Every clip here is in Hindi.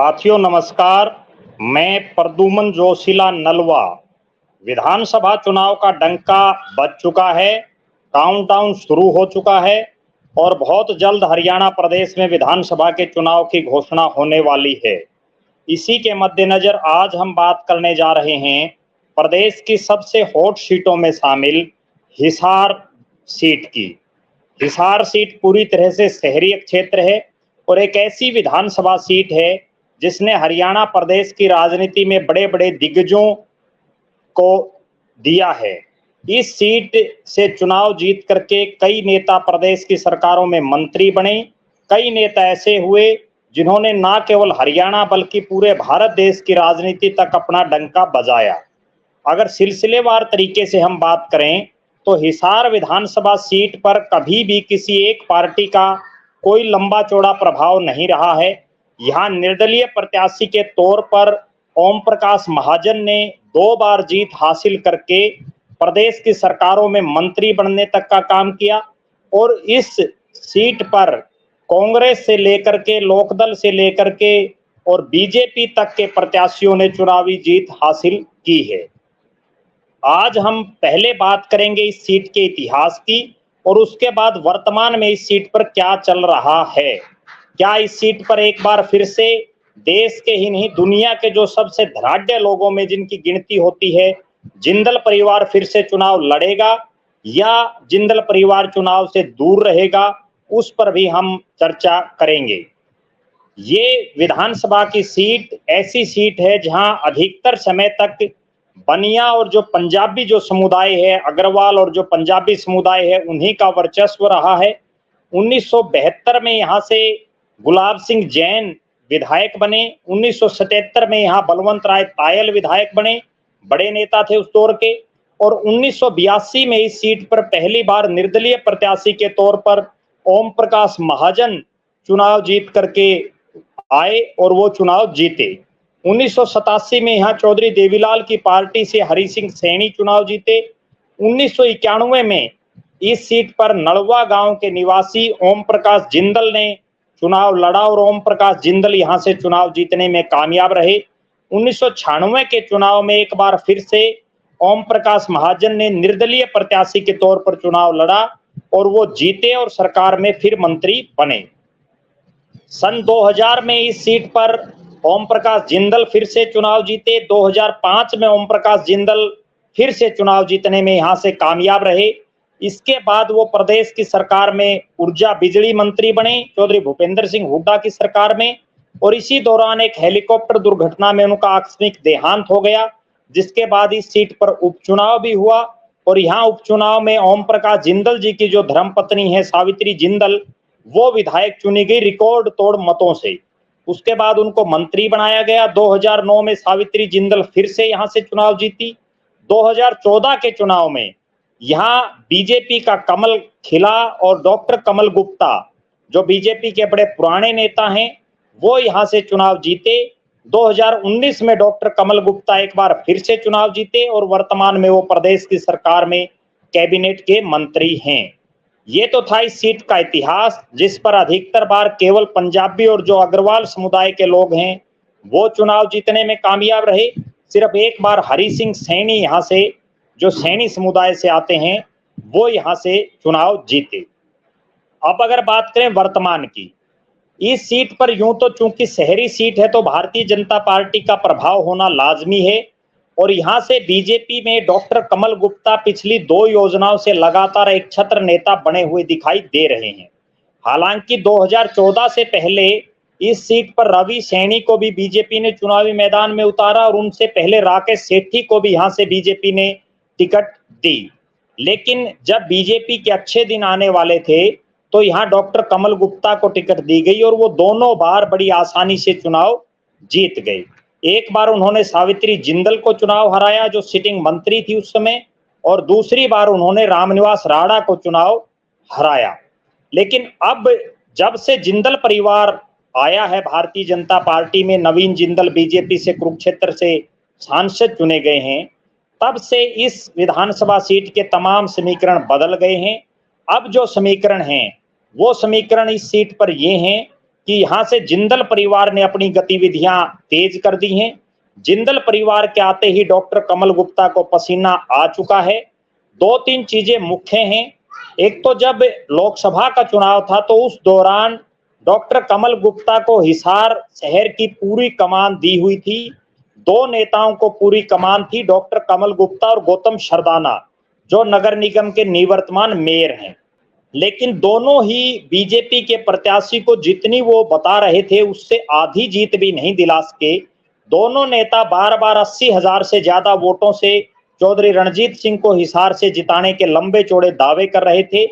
साथियों नमस्कार। मैं प्रद्युमन जोशीला नलवा। विधानसभा चुनाव का डंका बज चुका है, काउंटडाउन शुरू हो चुका है और बहुत जल्द हरियाणा प्रदेश में विधानसभा के चुनाव की घोषणा होने वाली है। इसी के मद्देनजर आज हम बात करने जा रहे हैं प्रदेश की सबसे हॉट सीटों में शामिल हिसार सीट की। हिसार सीट पूरी तरह से शहरी क्षेत्र है और एक ऐसी विधानसभा सीट है जिसने हरियाणा प्रदेश की राजनीति में बड़े बड़े दिग्गजों को दिया है। इस सीट से चुनाव जीत करके कई नेता प्रदेश की सरकारों में मंत्री बने। कई नेता ऐसे हुए जिन्होंने ना केवल हरियाणा बल्कि पूरे भारत देश की राजनीति तक अपना डंका बजाया। अगर सिलसिलेवार तरीके से हम बात करें तो हिसार विधानसभा सीट पर कभी भी किसी एक पार्टी का कोई लंबा चौड़ा प्रभाव नहीं रहा है। यहाँ निर्दलीय प्रत्याशी के तौर पर ओम प्रकाश महाजन ने 2 बार जीत हासिल करके प्रदेश की सरकारों में मंत्री बनने तक का काम किया और इस सीट पर कांग्रेस से लेकर के, लोकदल से लेकर के और बीजेपी तक के प्रत्याशियों ने चुनावी जीत हासिल की है। आज हम पहले बात करेंगे इस सीट के इतिहास की और उसके बाद वर्तमान में इस सीट पर क्या चल रहा है। क्या इस सीट पर एक बार फिर से देश के ही नहीं दुनिया के जो सबसे धनाढ्य लोगों में जिनकी गिनती होती है, जिंदल परिवार फिर से चुनाव लड़ेगा या जिंदल परिवार चुनाव से दूर रहेगा, उस पर भी हम चर्चा करेंगे। ये विधानसभा की सीट ऐसी सीट है जहां अधिकतर समय तक बनिया और जो पंजाबी जो समुदाय है, अग्रवाल और जो पंजाबी समुदाय है, उन्हीं का वर्चस्व रहा है। 1972 में यहाँ से गुलाब सिंह जैन विधायक बने। 1977 में यहाँ बलवंत राय तायल विधायक बने, बड़े नेता थे उस दौर के। और 1982 में इस सीट पर पहली बार निर्दलीय प्रत्याशी के तौर पर ओम प्रकाश महाजन चुनाव जीत करके आए और वो चुनाव जीते। 1987 में यहाँ चौधरी देवीलाल की पार्टी से हरि सिंह सैनी चुनाव जीते। 1991 में इस सीट पर नलवा गांव के निवासी ओम प्रकाश जिंदल ने चुनाव लड़ा और ओम प्रकाश जिंदल यहां से चुनाव जीतने में कामयाब रहे। 1996 के चुनाव में एक बार फिर से ओम प्रकाश महाजन ने निर्दलीय प्रत्याशी के तौर पर चुनाव लड़ा और वो जीते और सरकार में फिर मंत्री बने। सन 2000 में इस सीट पर ओम प्रकाश जिंदल फिर से चुनाव जीते। 2005 में ओम प्रकाश जिंदल फिर से चुनाव जीतने में यहां से कामयाब रहे। इसके बाद वो प्रदेश की सरकार में ऊर्जा बिजली मंत्री बने, चौधरी भूपेंद्र सिंह हुड्डा की सरकार में। और इसी दौरान एक हेलीकॉप्टर दुर्घटना में उनका आकस्मिक देहांत हो गया, जिसके बाद इस सीट पर उपचुनाव भी हुआ और यहाँ उपचुनाव में ओम प्रकाश जिंदल जी की जो धर्मपत्नी है सावित्री जिंदल, वो विधायक चुनी गई रिकॉर्ड तोड़ मतों से। उसके बाद उनको मंत्री बनाया गया। 2009 में सावित्री जिंदल फिर से यहां से चुनाव जीती। 2014 के चुनाव में यहां बीजेपी का कमल खिला और डॉक्टर कमल गुप्ता जो बीजेपी के बड़े पुराने नेता हैं, वो यहां से चुनाव जीते। 2019 में डॉक्टर कमल गुप्ता एक बार फिर से चुनाव जीते और वर्तमान में वो प्रदेश की सरकार में कैबिनेट के मंत्री हैं। ये तो था इस सीट का इतिहास, जिस पर अधिकतर बार केवल पंजाबी और जो अग्रवाल समुदाय के लोग हैं वो चुनाव जीतने में कामयाब रहे। सिर्फ एक बार हरि सिंह सैनी यहाँ से जो सैनी समुदाय से आते हैं वो यहाँ से चुनाव जीते। अब अगर बात करें वर्तमान की, इस सीट पर यूं तो चूंकि शहरी सीट है तो भारतीय जनता पार्टी का प्रभाव होना लाजमी है और यहां से बीजेपी में डॉक्टर कमल गुप्ता पिछली 2 योजनाओं से लगातार एक छत्र नेता बने हुए दिखाई दे रहे हैं। हालांकि 2014 से पहले इस सीट पर रवि सैनी को भी बीजेपी ने चुनावी मैदान में उतारा और उनसे पहले राकेश सेठी को भी यहां से बीजेपी ने टिकट दी। लेकिन जब बीजेपी के अच्छे दिन आने वाले थे तो यहाँ डॉक्टर कमल गुप्ता को टिकट दी गई और वो दोनों बार बड़ी आसानी से चुनाव जीत गए। एक बार उन्होंने सावित्री जिंदल को चुनाव हराया जो सिटिंग मंत्री थी उस समय, और दूसरी बार उन्होंने रामनिवास राणा को चुनाव हराया। लेकिन अब जब से जिंदल परिवार आया है भारतीय जनता पार्टी में, नवीन जिंदल बीजेपी से कुरुक्षेत्र से सांसद चुने गए हैं, तब से इस विधानसभा सीट के तमाम समीकरण बदल गए हैं। अब जो समीकरण हैं वो समीकरण इस सीट पर ये हैं कि यहाँ से जिंदल परिवार ने अपनी गतिविधियां तेज कर दी हैं। जिंदल परिवार के आते ही डॉक्टर कमल गुप्ता को पसीना आ चुका है। दो तीन चीजें मुख्य हैं। एक तो जब लोकसभा का चुनाव था तो उस दौरान डॉक्टर कमल गुप्ता को हिसार शहर की पूरी कमान दी हुई थी। दो नेताओं को पूरी कमान थी, डॉक्टर कमल गुप्ता और गौतम सरदाना, जो नगर निगम के निवर्तमान मेयर हैं। लेकिन दोनों ही बीजेपी के प्रत्याशी को जितनी वो बता रहे थे उससे आधी जीत भी नहीं दिला सके। दोनों नेता बार बार 80,000 से ज्यादा वोटों से चौधरी रणजीत सिंह को हिसार से जिताने के लंबे चौड़े दावे कर रहे थे।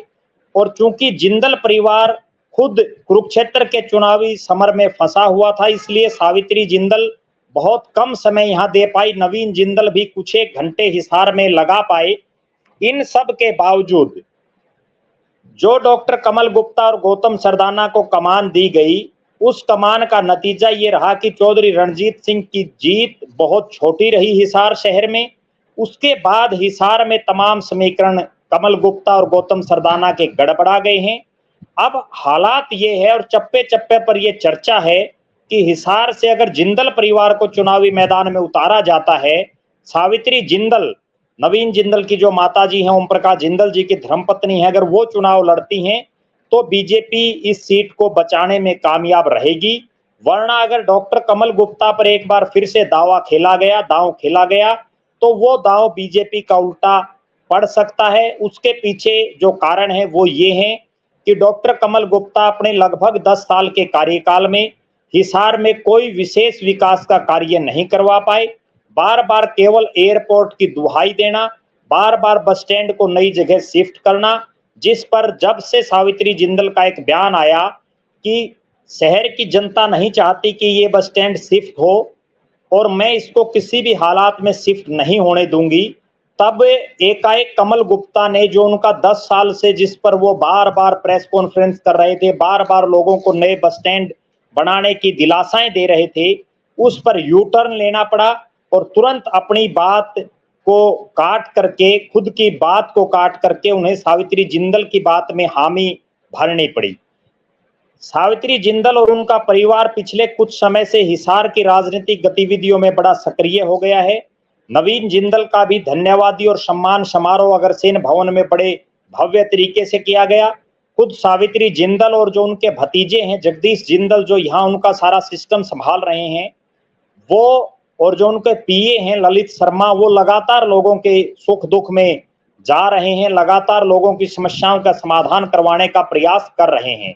और चूंकि जिंदल परिवार खुद कुरुक्षेत्र के चुनावी समर में फंसा हुआ था, इसलिए सावित्री जिंदल बहुत कम समय यहां दे पाई। नवीन जिंदल भी कुछ एक घंटे हिसार में लगा पाए। इन सब के बावजूद जो डॉक्टर कमल गुप्ता और गौतम सरदाना को कमान दी गई, उस कमान का नतीजा ये रहा कि चौधरी रणजीत सिंह की जीत बहुत छोटी रही हिसार शहर में। उसके बाद हिसार में तमाम समीकरण कमल गुप्ता और गौतम सरदाना के गड़बड़ा गए हैं। अब हालात ये है और चप्पे चप्पे पर यह चर्चा है कि हिसार से अगर जिंदल परिवार को चुनावी मैदान में उतारा जाता है, सावित्री जिंदल, नवीन जिंदल की जो माताजी हैं, ओम प्रकाश जिंदल जी की धर्मपत्नी है, अगर वो चुनाव लड़ती हैं तो बीजेपी इस सीट को बचाने में कामयाब रहेगी। वरना अगर डॉक्टर कमल गुप्ता पर एक बार फिर से दाव खेला गया तो वो दाव बीजेपी का उल्टा पड़ सकता है। उसके पीछे जो कारण है वो ये है कि डॉक्टर कमल गुप्ता अपने लगभग 10 साल के कार्यकाल में हिसार में कोई विशेष विकास का कार्य नहीं करवा पाए। बार बार केवल एयरपोर्ट की दुहाई देना, बार बार बस स्टैंड को नई जगह शिफ्ट करना, जिस पर जब से सावित्री जिंदल का एक बयान आया कि शहर की जनता नहीं चाहती कि ये बस स्टैंड शिफ्ट हो और मैं इसको किसी भी हालात में शिफ्ट नहीं होने दूंगी, तब एकाएक कमल गुप्ता ने जो उनका 10 साल से जिस पर वो बार बार प्रेस कॉन्फ्रेंस कर रहे थे, बार बार लोगों को नए बस स्टैंड बनाने की दिलासाएं दे रहे थे, उस पर यू टर्न लेना पड़ा और तुरंत अपनी बात को काट करके, खुद की बात को काट करके उन्हें सावित्री जिंदल की बात में हामी भरनी पड़ी। सावित्री जिंदल और उनका परिवार पिछले कुछ समय से हिसार की राजनीतिक गतिविधियों में बड़ा सक्रिय हो गया है। नवीन जिंदल का भी धन्यवादी और सम्मान समारोह अग्रसेन भवन में बड़े भव्य तरीके से किया गया। खुद सावित्री जिंदल और जो उनके भतीजे हैं जगदीश जिंदल, जो यहाँ उनका सारा सिस्टम संभाल रहे हैं, वो और जो उनके पीए हैं ललित शर्मा, वो लगातार लोगों के सुख दुख में जा रहे हैं, लगातार लोगों की समस्याओं का समाधान करवाने का प्रयास कर रहे हैं।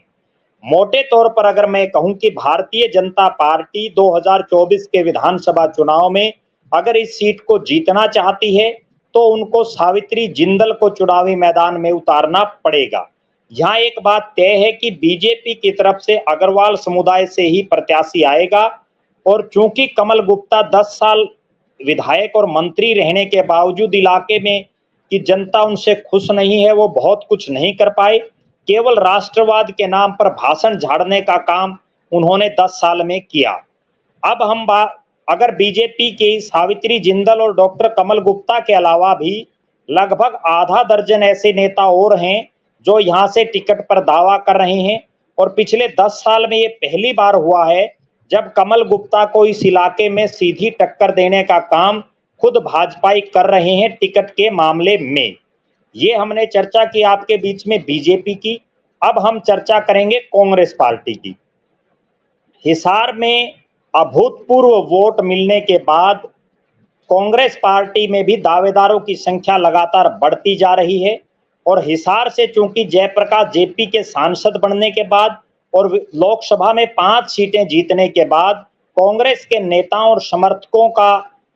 मोटे तौर पर अगर मैं कहूं कि भारतीय जनता पार्टी 2024 के विधानसभा चुनाव में अगर इस सीट को जीतना चाहती है तो उनको सावित्री जिंदल को चुनावी मैदान में उतारना पड़ेगा। यहाँ एक बात तय है कि बीजेपी की तरफ से अग्रवाल समुदाय से ही प्रत्याशी आएगा और चूंकि कमल गुप्ता 10 साल विधायक और मंत्री रहने के बावजूद इलाके में की जनता उनसे खुश नहीं है, वो बहुत कुछ नहीं कर पाए, केवल राष्ट्रवाद के नाम पर भाषण झाड़ने का काम उन्होंने 10 साल में किया। अब हम अगर बीजेपी के सावित्री जिंदल और डॉक्टर कमल गुप्ता के अलावा भी लगभग आधा दर्जन ऐसे नेता और हैं जो यहाँ से टिकट पर दावा कर रहे हैं और पिछले 10 साल में ये पहली बार हुआ है जब कमल गुप्ता को इस इलाके में सीधी टक्कर देने का काम खुद भाजपाई कर रहे हैं टिकट के मामले में। ये हमने चर्चा की आपके बीच में बीजेपी की। अब हम चर्चा करेंगे कांग्रेस पार्टी की। हिसार में अभूतपूर्व वोट मिलने के बाद कांग्रेस पार्टी में भी दावेदारों की संख्या लगातार बढ़ती जा रही है और हिसार से चूंकि जयप्रकाश जेपी के सांसद बनने के बाद और लोकसभा में 5 सीटें जीतने के बाद कांग्रेस के नेताओं और समर्थकों का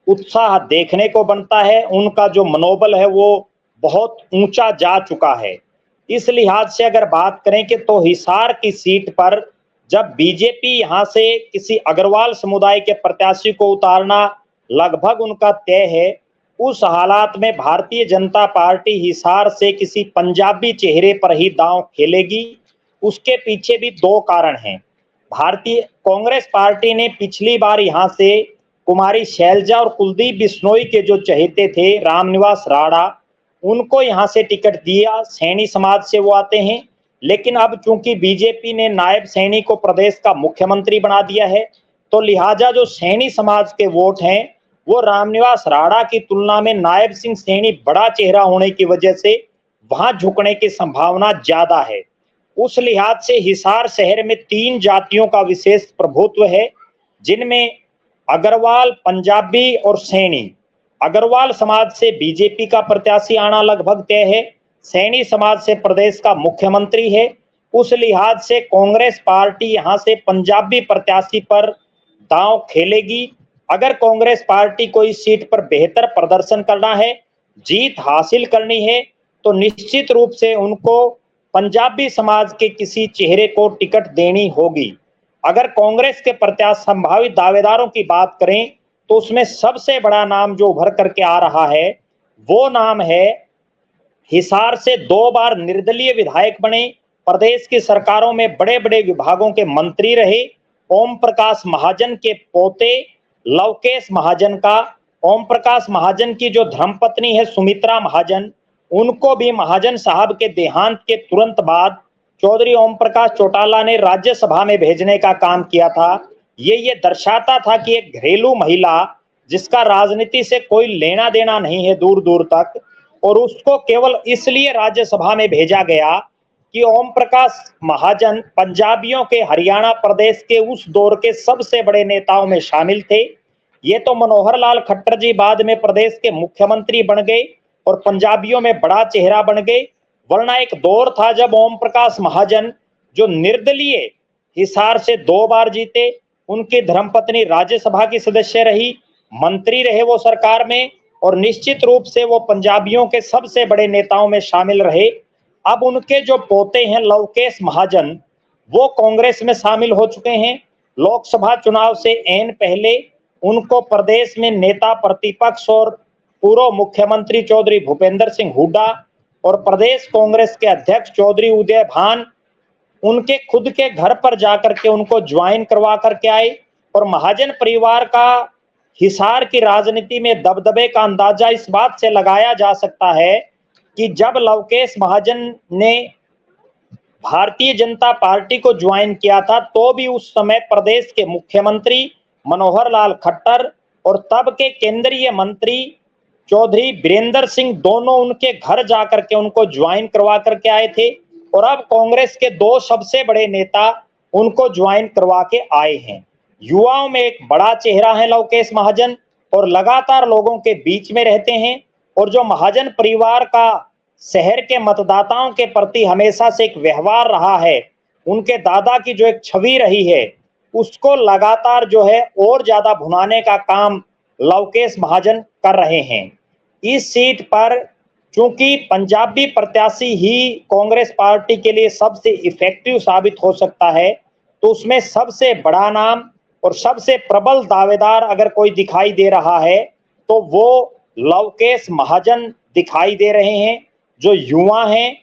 उत्साह देखने को बनता है। उनका जो मनोबल है वो बहुत ऊंचा जा चुका है। इस लिहाज से अगर बात करें कि तो हिसार की सीट पर जब बीजेपी यहां से किसी अग्रवाल समुदाय के प्रत्याशी को उतारना लगभग उनका तय है, उस हालात में भारतीय जनता पार्टी हिसार से किसी पंजाबी चेहरे पर ही दांव खेलेगी। उसके पीछे भी 2 कारण हैं। भारतीय कांग्रेस पार्टी ने पिछली बार यहां से कुमारी शैलजा और कुलदीप बिश्नोई के जो चहेते थे रामनिवास राणा, उनको यहां से टिकट दिया। सैनी समाज से वो आते हैं, लेकिन अब चूंकि बीजेपी ने नायब सैनी को प्रदेश का मुख्यमंत्री बना दिया है, तो लिहाजा जो सैनी समाज के वोट हैं वो रामनिवास राणा की तुलना में नायब सिंह सैनी बड़ा चेहरा होने की वजह से वहां झुकने की संभावना ज्यादा है। उस लिहाज से हिसार शहर में 3 जातियों का विशेष प्रभुत्व है, जिनमें अग्रवाल, पंजाबी और सैनी। अग्रवाल समाज से बीजेपी का प्रत्याशी आना लगभग तय है। सैनी समाज से प्रदेश का मुख्यमंत्री है। उस लिहाज से कांग्रेस पार्टी यहां से पंजाबी प्रत्याशी पर दांव खेलेगी। अगर कांग्रेस पार्टी को इस सीट पर बेहतर प्रदर्शन करना है, जीत हासिल करनी है, तो निश्चित रूप से उनको पंजाबी समाज के किसी चेहरे को टिकट देनी होगी। अगर कांग्रेस के प्रत्याशी संभावित दावेदारों की बात करें तो उसमें सबसे बड़ा नाम जो उभर करके आ रहा है वो नाम है, हिसार से 2 बार निर्दलीय विधायक बने, प्रदेश की सरकारों में बड़े बड़े विभागों के मंत्री रहे, ओम प्रकाश महाजन के पोते लवकेश महाजन का, ओम प्रकाश महाजन की जो धर्मपत्नी है सुमित्रा महाजन, उनको भी महाजन साहब के देहांत के तुरंत बाद चौधरी ओम प्रकाश चौटाला ने राज्यसभा में भेजने का काम किया था। ये दर्शाता था कि एक घरेलू महिला जिसका राजनीति से कोई लेना देना नहीं है दूर दूर तक, और उसको केवल इसलिए राज्यसभा में भेजा गया कि ओम प्रकाश महाजन पंजाबियों के हरियाणा प्रदेश के उस दौर के सबसे बड़े नेताओं में शामिल थे। ये तो मनोहर लाल खट्टर जी बाद में प्रदेश के मुख्यमंत्री बन गए और पंजाबियों में बड़ा चेहरा बन गए, वरना एक दौर था जब ओम प्रकाश महाजन जो निर्दलीय हिसार से 2 बार जीते, उनकी धर्मपत्नी राज्यसभा की सदस्य रही, मंत्री रहे वो सरकार में, और निश्चित रूप से वो पंजाबियों के सबसे बड़े नेताओं में शामिल रहे। अब उनके जो पोते हैं लवकेश महाजन, वो कांग्रेस में शामिल हो चुके हैं। लोकसभा चुनाव से ऐन पहले उनको प्रदेश में नेता प्रतिपक्ष और पूर्व मुख्यमंत्री चौधरी भूपेंद्र सिंह हुड्डा और प्रदेश कांग्रेस के अध्यक्ष चौधरी उदय भान उनके खुद के घर पर जाकर के उनको ज्वाइन करवा करके आए। और महाजन परिवार का हिसार की राजनीति में दबदबे का अंदाजा इस बात से लगाया जा सकता है कि जब लवकेश महाजन ने भारतीय जनता पार्टी को ज्वाइन किया था तो भी उस समय प्रदेश के मुख्यमंत्री मनोहर लाल खट्टर और तब के केंद्रीय मंत्री चौधरी बीरेंद्र सिंह दोनों उनके घर जाकर के उनको ज्वाइन करवा करके आए थे, और अब कांग्रेस के 2 सबसे बड़े नेता उनको ज्वाइन करवा के आए हैं। युवाओं में एक बड़ा चेहरा है लवकेश महाजन, और लगातार लोगों के बीच में रहते हैं, और जो महाजन परिवार का शहर के मतदाताओं के प्रति हमेशा से एक व्यवहार रहा है, उनके दादा की जो एक छवि रही है उसको लगातार जो है और ज्यादा भुनाने का काम लवकेश महाजन कर रहे हैं। इस सीट पर चूंकि पंजाबी प्रत्याशी ही कांग्रेस पार्टी के लिए सबसे इफेक्टिव साबित हो सकता है, तो उसमें सबसे बड़ा नाम और सबसे प्रबल दावेदार अगर कोई दिखाई दे रहा है तो वो लवकेश महाजन दिखाई दे रहे हैं, जो युवा हैं,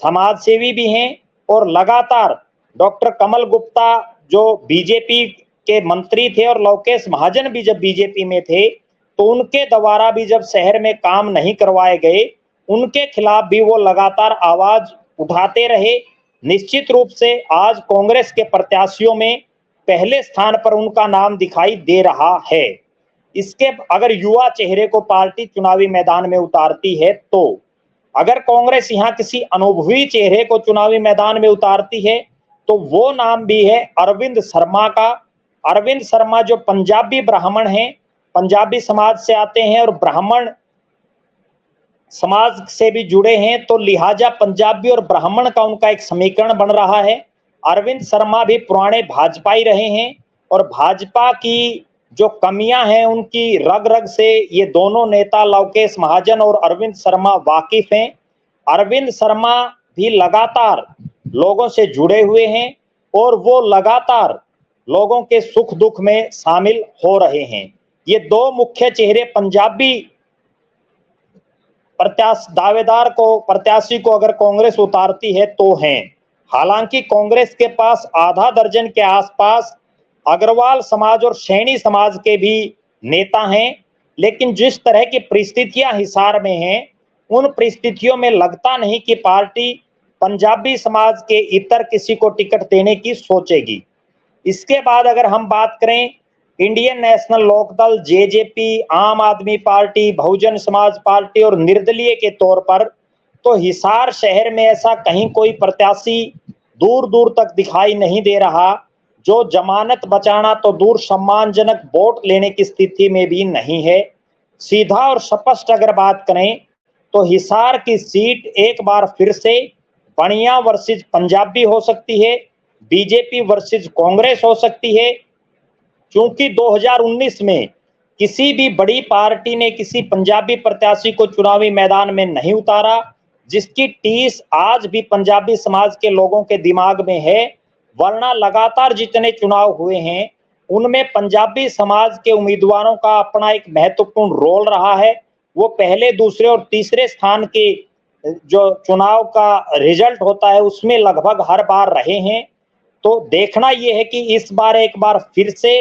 समाजसेवी भी हैं, और लगातार डॉक्टर कमल गुप्ता जो बीजेपी के मंत्री थे और लवकेश महाजन भी जब बीजेपी में थे तो उनके द्वारा भी जब शहर में काम नहीं करवाए गए, उनके खिलाफ भी वो लगातार आवाज उठाते रहे। निश्चित रूप से आज कांग्रेस के प्रत्याशियों में पहले स्थान पर उनका नाम दिखाई दे रहा है। इसके अगर युवा चेहरे को पार्टी चुनावी मैदान में उतारती है, तो अगर कांग्रेस यहाँ किसी अनुभवी चेहरे को चुनावी मैदान में उतारती है तो वो नाम भी है अरविंद शर्मा का। अरविंद शर्मा जो पंजाबी ब्राह्मण हैं, पंजाबी समाज से आते हैं और ब्राह्मण समाज से भी जुड़े हैं, तो लिहाजा पंजाबी और ब्राह्मण का उनका एक समीकरण बन रहा है। अरविंद शर्मा भी पुराने भाजपाई रहे हैं और भाजपा की जो कमियां हैं उनकी रग रग से ये दोनों नेता लवकेश महाजन और अरविंद शर्मा वाकिफ हैं। अरविंद शर्मा भी लगातार लोगों से जुड़े हुए हैं और वो लगातार लोगों के सुख दुख में शामिल हो रहे हैं। ये 2 मुख्य चेहरे पंजाबी प्रत्याशी को अगर कांग्रेस उतारती है तो हैं। हालांकि कांग्रेस के पास आधा दर्जन के आसपास अग्रवाल समाज और सैनी समाज के भी नेता हैं, लेकिन जिस तरह की परिस्थितियां हिसार में हैं उन परिस्थितियों में लगता नहीं कि पार्टी पंजाबी समाज के इतर किसी को टिकट देने की सोचेगी। इसके बाद अगर हम बात करें इंडियन नेशनल लोकदल, जेजेपी, आम आदमी पार्टी, बहुजन समाज पार्टी और निर्दलीय के तौर पर, तो हिसार शहर में ऐसा कहीं कोई प्रत्याशी दूर दूर तक दिखाई नहीं दे रहा जो जमानत बचाना तो दूर सम्मानजनक वोट लेने की स्थिति में भी नहीं है। सीधा और स्पष्ट अगर बात करें तो हिसार की सीट एक बार फिर से बनिया वर्सेस पंजाबी हो सकती है, बीजेपी वर्सेस कांग्रेस हो सकती है, क्योंकि 2019 में किसी भी बड़ी पार्टी ने किसी पंजाबी प्रत्याशी को चुनावी मैदान में नहीं उतारा, जिसकी टीस आज भी पंजाबी समाज के लोगों के दिमाग में है। वरना लगातार जितने चुनाव हुए हैं उनमें पंजाबी समाज के उम्मीदवारों का अपना एक महत्वपूर्ण रोल रहा है। वो पहले, दूसरे और तीसरे स्थान के जो चुनाव का रिजल्ट होता है उसमें लगभग हर बार रहे हैं। तो देखना यह है कि इस बार एक बार फिर से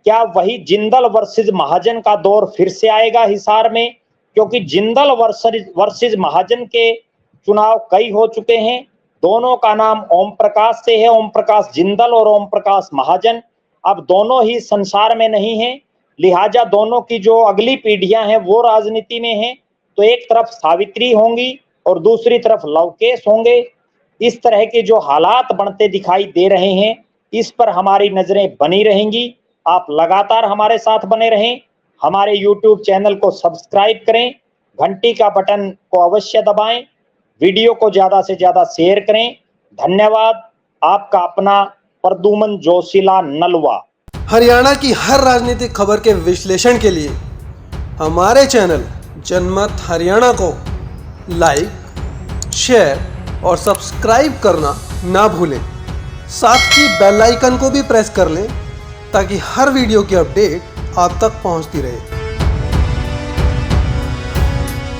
क्या वही जिंदल वर्सेस महाजन का दौर फिर से आएगा हिसार में, क्योंकि जिंदल वर्सेस महाजन के चुनाव कई हो चुके हैं। दोनों का नाम ओम प्रकाश से है, ओम प्रकाश जिंदल और ओम प्रकाश महाजन। अब दोनों ही संसार में नहीं है, लिहाजा दोनों की जो अगली पीढ़ियां हैं वो राजनीति में हैं। तो एक तरफ सावित्री होंगी और दूसरी तरफ लवकेश होंगे। इस तरह के जो हालात बनते दिखाई दे रहे हैं इस पर हमारी नजरें बनी रहेंगी। आप लगातार हमारे साथ बने रहें, हमारे YouTube चैनल को सब्सक्राइब करें, घंटी का बटन को अवश्य दबाएं, वीडियो को ज्यादा से ज्यादा शेयर करें। धन्यवाद। आपका अपना प्रद्युमन जोशीला नलवा। हरियाणा की हर राजनीतिक खबर के विश्लेषण के लिए हमारे चैनल जनमत हरियाणा को लाइक, शेयर और सब्सक्राइब करना ना भूलें। साथ ही बेल आइकन को भी प्रेस कर लें ताकि हर वीडियो की अपडेट आप तक पहुंचती रहे।